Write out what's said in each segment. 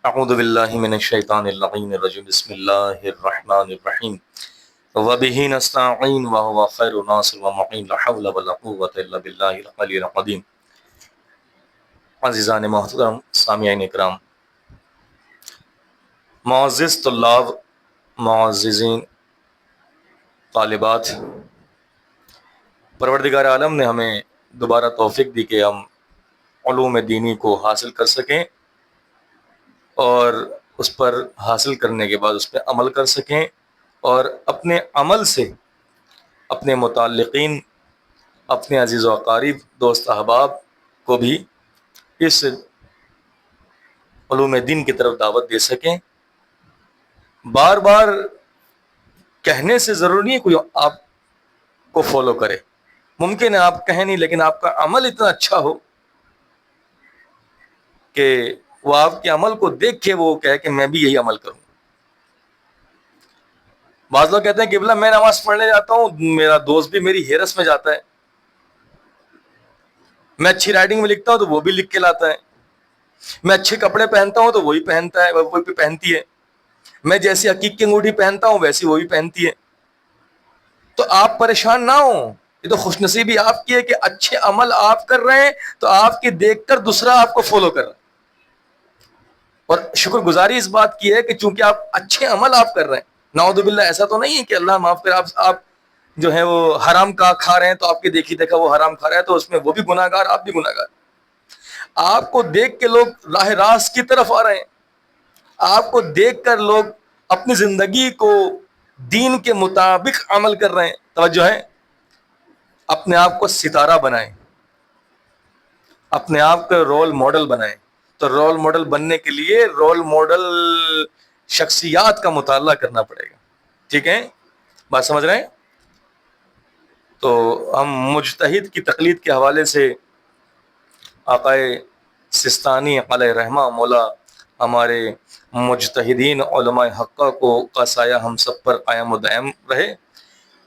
اعوذ باللہ من الشیطان اللعین الرجیم بسم اللہ الرحمن الرحیم وبہ نستعین وہو خیر ناصر ومعین لا حول ولا قوة الا باللہ العلی العظیم۔ عزیزان محترم سامعین اکرام، معزز طلاب، معززین طالبات، پروردگار عالم نے ہمیں دوبارہ توفیق دی کہ ہم علوم دینی کو حاصل کر سکیں اور اس پر حاصل کرنے کے بعد اس پہ عمل کر سکیں، اور اپنے عمل سے اپنے متعلقین، اپنے عزیز و اقارب، دوست احباب کو بھی اس علوم دین کی طرف دعوت دے سکیں۔ بار بار کہنے سے ضروری نہیں کوئی آپ کو فالو کرے، ممکن ہے آپ کہیں نہیں لیکن آپ کا عمل اتنا اچھا ہو کہ وہ آپ کے عمل کو دیکھ کے وہ کہے کہ میں بھی یہی عمل کروں۔ بعض لوگ کہتے ہیں کہ بلا میں نماز پڑھنے جاتا ہوں، میرا دوست بھی میری ہیرس میں جاتا ہے، میں اچھی رائٹنگ میں لکھتا ہوں تو وہ بھی لکھ کے لاتا ہے، میں اچھے کپڑے پہنتا ہوں تو وہی پہنتا ہے، وہ بھی پہنتی ہے، میں جیسی عقیق کی انگوٹھی پہنتا ہوں ویسی وہ بھی پہنتی ہے۔ تو آپ پریشان نہ ہوں، یہ تو خوش نصیبی آپ کی ہے کہ اچھے عمل آپ کر رہے ہیں تو آپ کے دیکھ کر دوسرا آپ کو فالو کر رہا ہے، اور شکر گزاری اس بات کی ہے کہ چونکہ آپ اچھے عمل آپ کر رہے ہیں۔ نعوذ باللہ ایسا تو نہیں ہے کہ اللہ معاف کرے آپ جو ہے وہ حرام کا کھا رہے ہیں تو آپ کے دیکھی دیکھا وہ حرام کھا رہا ہے تو اس میں وہ بھی گناہ گار، آپ بھی گناہ گار۔ آپ کو دیکھ کے لوگ راہ راست کی طرف آ رہے ہیں، آپ کو دیکھ کر لوگ اپنی زندگی کو دین کے مطابق عمل کر رہے ہیں۔ توجہ ہے، اپنے آپ کو ستارہ بنائیں، اپنے آپ کو رول ماڈل بنائیں۔ تو رول ماڈل بننے کے لیے رول ماڈل شخصیات کا مطالعہ کرنا پڑے گا، ٹھیک ہے؟ بات سمجھ رہے ہیں؟ تو ہم مجتہد کی تقلید کے حوالے سے آقائے سستانی علیہ رحمہ مولا ہمارے مجتہدین علماء حقہ کا سایہ ہم سب پر قائم و دائم رہے،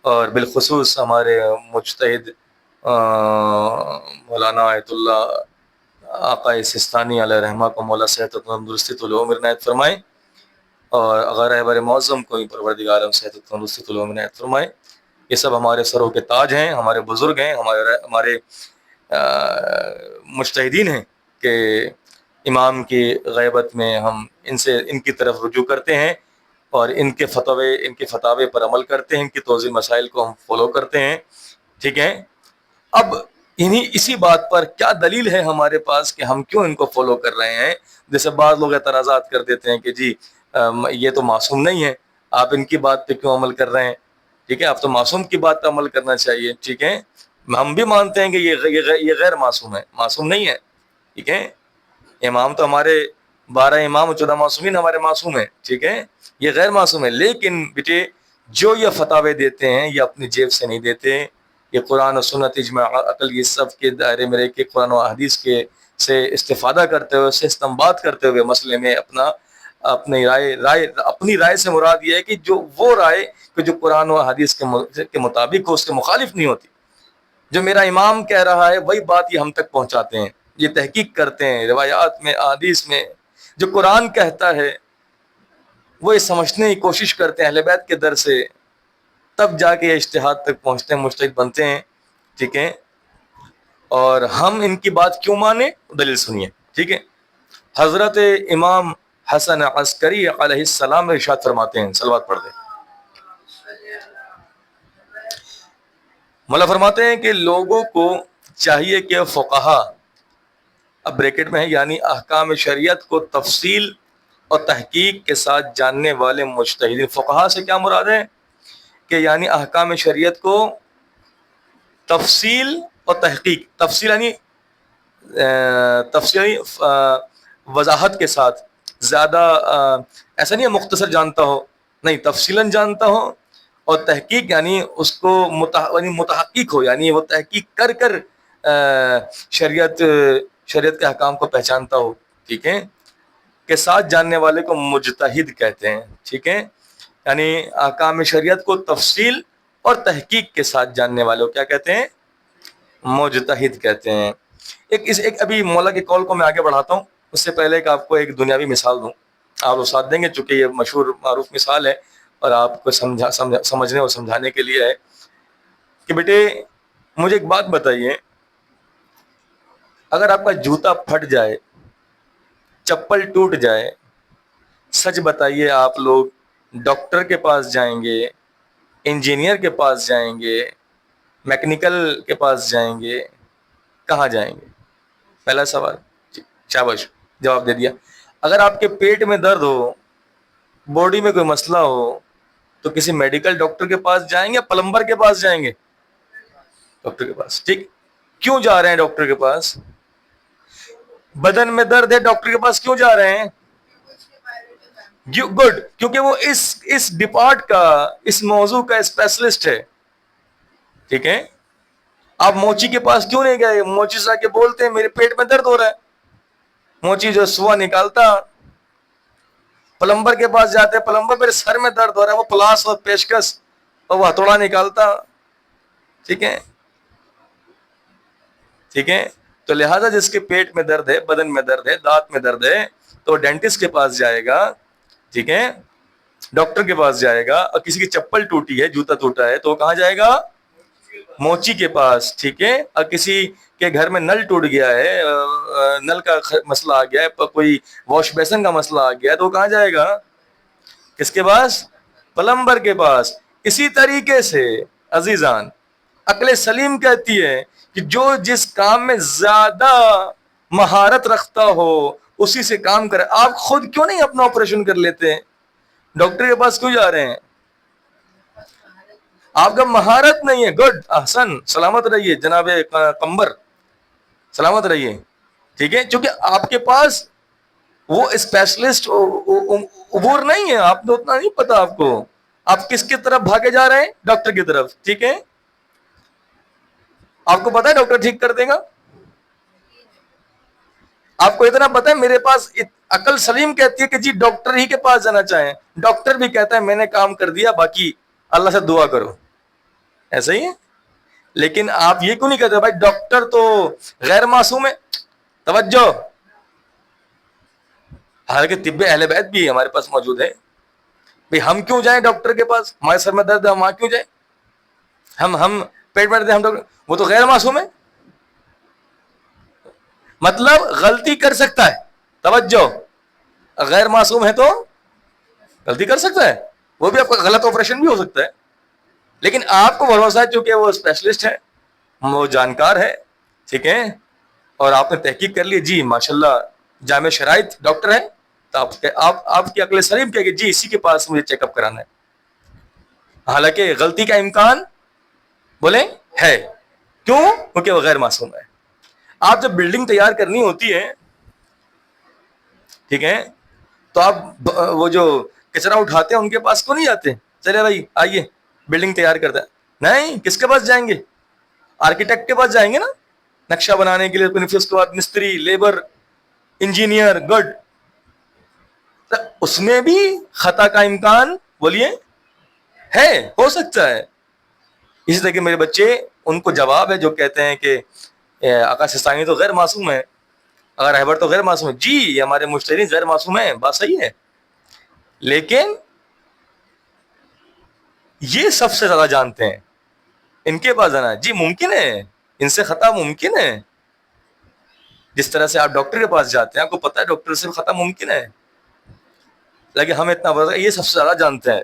اور بالخصوص ہمارے مجتہد مولانا آیت اللہ آقائے سستانی علیہ رحمہ کو مولا صحت و تندرستی طول عمر عنایت فرمائے، اور اگر رہبر معظم کو پروردگار عالم صحت و تندرستی طول عمر عنایت فرمائے۔ یہ سب ہمارے سروں کے تاج ہیں، ہمارے بزرگ ہیں، ہمارے مجتہدین ہیں کہ امام کی غیبت میں ہم ان کی طرف رجوع کرتے ہیں اور ان کے فتاوے پر عمل کرتے ہیں، ان کی توضیح مسائل کو ہم فالو کرتے ہیں، ٹھیک ہے؟ اب اسی بات پر کیا دلیل ہے ہمارے پاس کہ ہم کیوں ان کو فالو کر رہے ہیں؟ جیسے بعض لوگ اعتراضات کر دیتے ہیں کہ جی یہ تو معصوم نہیں ہے، آپ ان کی بات پہ کیوں عمل کر رہے ہیں؟ ٹھیک ہے، آپ تو معصوم کی بات پہ عمل کرنا چاہیے، ٹھیک ہے؟ ہم بھی مانتے ہیں کہ یہ غیر معصوم ہے، معصوم نہیں ہے، ٹھیک ہے؟ امام تو ہمارے 12 امام و 14 معصومین ہمارے معصوم ہیں، ٹھیک ہے؟ یہ غیر معصوم ہے، لیکن بیٹے جو یہ فتاوے دیتے ہیں یہ اپنی جیب سے نہیں دیتے، یہ قرآن و سنت اجماع عقل یہ سب کے دائرے میں رہ کے قرآن و حدیث کے سے استفادہ کرتے ہوئے، سے استنباط کرتے ہوئے مسئلے میں اپنی رائے سے مراد یہ ہے کہ وہ رائے کہ جو قرآن و حدیث کے مطابق ہو، اس کے مخالف نہیں ہوتی۔ جو میرا امام کہہ رہا ہے وہی بات یہ ہم تک پہنچاتے ہیں، یہ تحقیق کرتے ہیں روایات میں، احادیث میں جو قرآن کہتا ہے وہ یہ سمجھنے کی کوشش کرتے ہیں اہل بیت کے در سے، تب جا کے اجتہاد تک پہنچتے ہیں، مجتہد بنتے ہیں، ٹھیک ہے؟ اور ہم ان کی بات کیوں مانیں؟ دلیل سنیے، ٹھیک ہے؟ حضرت امام حسن عسکری علیہ السلام ارشاد فرماتے ہیں، صلوات پڑھ دیں۔ مولا فرماتے ہیں کہ لوگوں کو چاہیے کہ فقہا، اب بریکٹ میں ہے، یعنی احکام شریعت کو تفصیل اور تحقیق کے ساتھ جاننے والے مجتہدین۔ فقہا سے کیا مراد ہے؟ کہ یعنی احکام شریعت کو تفصیل اور تحقیق، تفصیل یعنی تفصیلی وضاحت کے ساتھ، زیادہ ایسا نہیں ہے مختصر جانتا ہو، نہیں، تفصیلاً جانتا ہو، اور تحقیق یعنی اس کو متحقق ہو، یعنی وہ تحقیق کر کر شریعت کے احکام کو پہچانتا ہو، ٹھیک ہے؟ کے ساتھ جاننے والے کو مجتہد کہتے ہیں، ٹھیک ہے؟ یعنی احکام شریعت کو تفصیل اور تحقیق کے ساتھ جاننے والوں کیا کہتے ہیں؟ مجتہد کہتے ہیں۔ ایک ابھی مولا کے قول کو میں آگے بڑھاتا ہوں، اس سے پہلے کہ آپ کو ایک دنیاوی مثال دوں۔ آپ استاد دیں گے، چونکہ یہ مشہور معروف مثال ہے اور آپ کو سمجھنے اور سمجھانے کے لیے ہے کہ بیٹے مجھے ایک بات بتائیے، اگر آپ کا جوتا پھٹ جائے، چپل ٹوٹ جائے، سچ بتائیے آپ لوگ ڈاکٹر کے پاس جائیں گے، انجینئر کے پاس جائیں گے، میکینیکل کے پاس جائیں گے، کہاں جائیں گے؟ پہلا سوال، شاباش جواب دے دیا۔ اگر آپ کے پیٹ میں درد ہو، باڈی میں کوئی مسئلہ ہو، تو کسی میڈیکل ڈاکٹر کے پاس جائیں گے یا پلمبر کے پاس جائیں گے؟ ڈاکٹر کے پاس۔ ٹھیک، کیوں جا رہے ہیں ڈاکٹر کے پاس؟ بدن میں درد ہے، ڈاکٹر کے پاس کیوں جا رہے ہیں؟ گڈ، کیونکہ وہ اس ڈپارٹ کا، اس موضوع کا اسپیشلسٹ ہے۔ ٹھیک ہے، آپ موچی کے پاس کیوں نہیں گئے؟ موچی سے آ کے بولتے ہیں میرے پیٹ میں درد ہو رہا ہے، موچی جو سوا نکالتا۔ پلمبر کے پاس جاتے ہیں، پلمبر میرے سر میں درد ہو رہا ہے، وہ پلاس اور پیشکش اور وہ ہتھوڑا نکالتا۔ ٹھیک ہے، ٹھیک ہے، تو لہذا جس کے پیٹ میں درد ہے، بدن میں درد ہے، دانت میں درد ہے، تو ڈینٹسٹ کے پاس جائے گا۔ ٹھیک ہے، ڈاکٹر کے پاس جائے گا۔ اور کسی کی چپل ٹوٹی ہے، جوتا ٹوٹا ہے، تو کہاں جائے گا؟ موچی کے پاس۔ ٹھیک ہے، اور کسی کے گھر میں نل ٹوٹ گیا ہے، نل کا مسئلہ آ گیا ہے، کوئی واش بیسن کا مسئلہ آ گیا ہے، تو کہاں جائے گا؟ کس کے پاس؟ پلمبر کے پاس۔ اسی طریقے سے عزیزان، عقل سلیم کہتی ہے کہ جو جس کام میں زیادہ مہارت رکھتا ہو اسی سے کام کرے۔ آپ خود کیوں نہیں اپنا آپریشن کر لیتے ہیں؟ ڈاکٹر کے پاس کیوں جا رہے ہیں؟ آپ کا مہارت نہیں ہے۔ گڈ، احسن، سلامت رہیے جناب قمبر، سلامت رہیے۔ ٹھیک ہے، چونکہ آپ کے پاس وہ اسپیشلسٹ عبور نہیں ہے، آپ نے اتنا نہیں پتا آپ کو۔ آپ کس کی طرف بھاگے جا رہے ہیں؟ ڈاکٹر کی طرف۔ ٹھیک ہے، آپ کو پتا ہے ڈاکٹر ٹھیک کر دے گا؟ آپ کو اتنا پتا ہے میرے پاس عقل سلیم کہتی ہے کہ جی ڈاکٹر ہی کے پاس جانا چاہیں۔ ڈاکٹر بھی کہتا ہے میں نے کام کر دیا، باقی اللہ سے دعا کرو، ایسا ہی ہے۔ لیکن آپ یہ کیوں نہیں کہتے بھائی ڈاکٹر تو غیر معصوم ہے؟ توجہ، حالانکہ طب اہل بیت بھی ہمارے پاس موجود ہے۔ بھائی ہم کیوں جائیں ڈاکٹر کے پاس؟ ہمارے سر میں درد ہے، ہم وہاں کیوں جائیں؟ ہم پیٹ میں درد ہے، ہم ڈاکٹر، وہ تو غیر معصوم ہے۔ مطلب غلطی کر سکتا ہے، توجہ، غیر معصوم ہے تو غلطی کر سکتا ہے، وہ بھی آپ کا غلط آپریشن بھی ہو سکتا ہے، لیکن آپ کو بھروسہ ہے چونکہ وہ اسپیشلسٹ ہے، وہ جانکار ہے۔ ٹھیک ہے، اور آپ نے تحقیق کر لی، جی ماشاءاللہ جامع شرائط ڈاکٹر ہے، تو آپ کی عقل سلیم کہے کہ جی اسی کے پاس مجھے چیک اپ کرانا ہے، حالانکہ غلطی کا امکان بولیں ہے۔ کیوں؟ کیونکہ وہ غیر معصوم ہے۔ آپ جب بلڈنگ تیار کرنی ہوتی ہے، ٹھیک ہے، تو آپ وہ جو کچرا اٹھاتے ہیں ان کے پاس کو نہیں جاتے؟ چلے بھائی آئیے بلڈنگ تیار کرتا ہے، نہیں، کس کے پاس جائیں گے؟ آرکیٹیکٹ کے پاس جائیں گے نا، نقشہ بنانے کے لیے، پھر اس کے بعد مستری، لیبر، انجینئر۔ گڈ، اس میں بھی خطا کا امکان بولیے ہے، ہو سکتا ہے۔ اسی طرح کہ میرے بچے، ان کو جواب ہے جو کہتے ہیں کہ آقا سستانی تو غیر معصوم ہے، اگر رہبر تو غیر معصوم ہے۔ جی یہ ہمارے مشترین غیر معصوم ہیں، بات صحیح ہے، لیکن یہ سب سے زیادہ جانتے ہیں، ان کے پاس جانا ہے۔ جی ممکن ہے، ان سے خطا ممکن ہے، جس طرح سے آپ ڈاکٹر کے پاس جاتے ہیں، آپ کو پتا ہے ڈاکٹر سے خطا ممکن ہے، لیکن ہمیں اتنا پتا ہے یہ سب سے زیادہ جانتے ہیں۔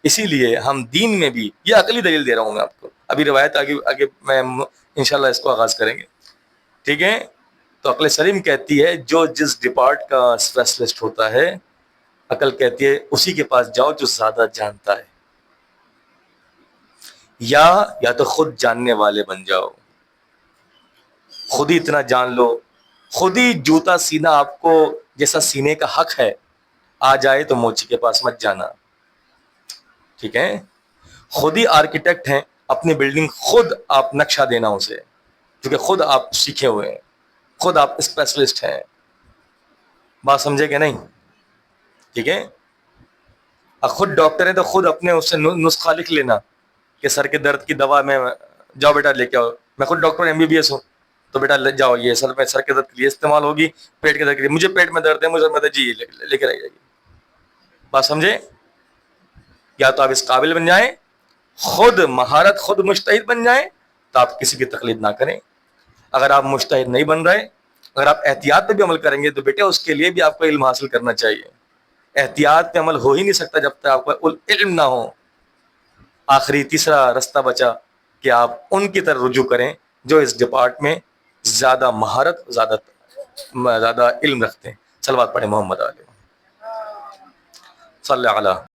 اسی لیے ہم دین میں بھی، یہ عقلی دلیل دے رہا ہوں میں آپ کو، ابھی روایت آگے میں انشاءاللہ اس کو آغاز کریں گے۔ ٹھیک ہے، تو عقل سلیم کہتی ہے جو جس ڈپارٹ کا اسپیشلسٹ ہوتا ہے، عقل کہتی ہے اسی کے پاس جاؤ جو زیادہ جانتا ہے، یا تو خود جاننے والے بن جاؤ، خود ہی اتنا جان لو، خود ہی جوتا سینا آپ کو جیسا سینے کا حق ہے آ جائے تو موچی کے پاس مت جانا۔ ٹھیک ہے، خود ہی آرکیٹیکٹ ہیں، اپنی بلڈنگ خود آپ نقشہ دینا اسے، کیونکہ خود آپ سیکھے ہوئے ہیں، خود آپ اسپیشلسٹ ہیں۔ بات سمجھے کہ نہیں؟ ٹھیک ہے، خود ڈاکٹر ہے تو خود اپنے اس سے نسخہ لکھ لینا کہ سر کے درد کی دوا میں، جاؤ بیٹا لے کے آؤ، میں خود doctor M B B S ہوں، تو بیٹا جاؤ یہ سر کے درد کے لیے استعمال ہوگی، پیٹ کے درد کے لیے، مجھے پیٹ میں درد ہے، مجھے مدد جی لے کے آئی جائے گی. بات سمجھے؟ یا تو آپ اس قابل بن جائیں، خود مہارت، خود مجتہد بن جائیں، تو آپ کسی کی تقلید نہ کریں. اگر آپ مجتہد نہیں بن رہے، اگر آپ احتیاط پہ بھی عمل کریں گے تو بیٹے اس کے لیے بھی آپ کو علم حاصل کرنا چاہیے. احتیاط پہ عمل ہو ہی نہیں سکتا جب تک آپ کو علم نہ ہو. آخری تیسرا رستہ بچا کہ آپ ان کی طرف رجوع کریں جو اس ڈپارٹ میں زیادہ مہارت، زیادہ علم رکھتے ہیں. صلوات پڑھیں محمد علیہ صلی اللہ علیہ